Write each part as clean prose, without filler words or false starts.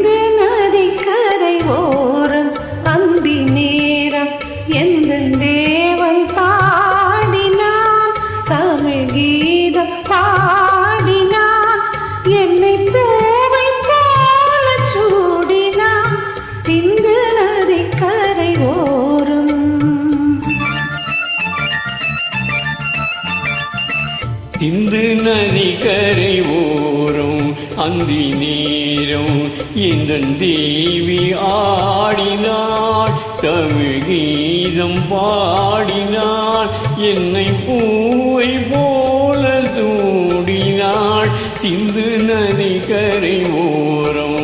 சிந்து நதிக்கரை ஓரம் அந்தி நேரம் எந்த தேவன் பாடினான் தமிழ் கீதம் பாடினான் என்னை பூவை போல சூடினான் சிந்து நதிக்கரை ஓரம். சிந்து நதிக்கரை ஓரம் அந்தி நேரம் இந்த தேவி ஆடினாள் தமிழ் கீதம் பாடினாள் என்னை பூவை போல சூடினாள் சிந்து நதிக்கரை ஓரம்.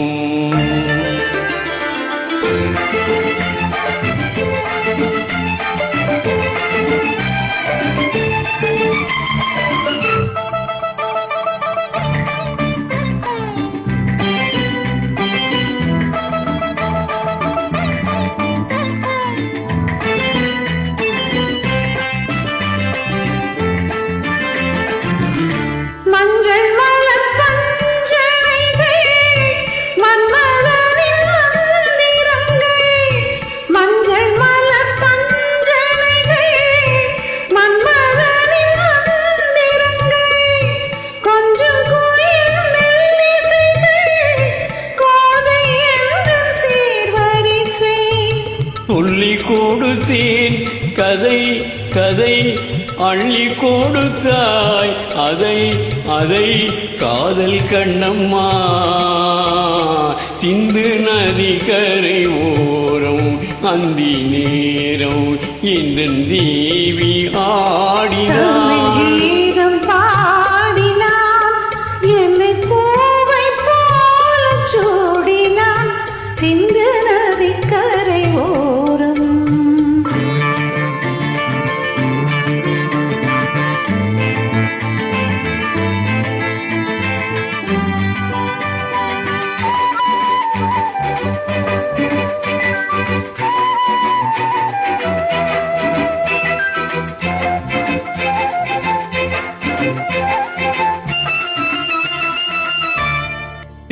மஞ்சள் மலர் பஞ்சனைகள் மன்மதனின் மந்திரங்கள் மஞ்சள் மலர் பஞ்சனைகள் மன்மதனின் மந்திரங்கள் கொஞ்சம் கோயில் மெல்லிசைகள் கோதை எங்கள் சீர்வரிசை சொல்லி கொடுத்தேன் கதை கதை அள்ளி கொடுத்தாய் அதை அதை காதல் கண்ணம்மா சிந்து நதிக்கரை ஓரம் அந்தி நேரம் இந்த தேவி ஆடினாள் கீதம் பாடினான் என்னை பூவை போல சூடினான் சிந்து நதிக்கரை ஓரம்.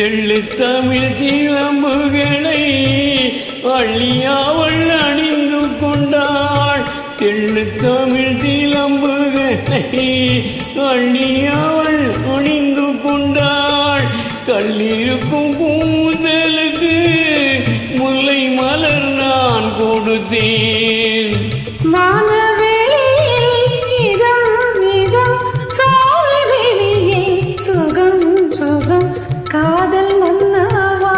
எள்ளு தமிழ் சிலம்புகளை அள்ளியாவள் அணிந்து கொண்டாள் எள்ளு தமிழ் சிலம்புகளை அள்ளியாவள் அணிந்து கொண்டாள் கல்லிருக்கும் பூந்தலுக்கு முல்லை மலர் நான் கொடுத்தேன் மானவெளியில் இதம் இதம் சால்வெளியில் சுகம் சுகம் காதல் மன்னவா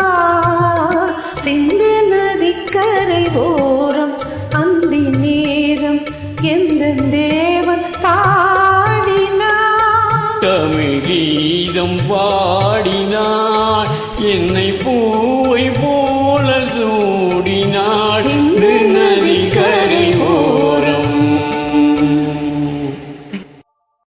சிந்து நதிக்கரை ஓரம் அந்தி நேரம் எந்த தேவன் பாடினான் தமிழ் கீதம் பாடினாள் என்னை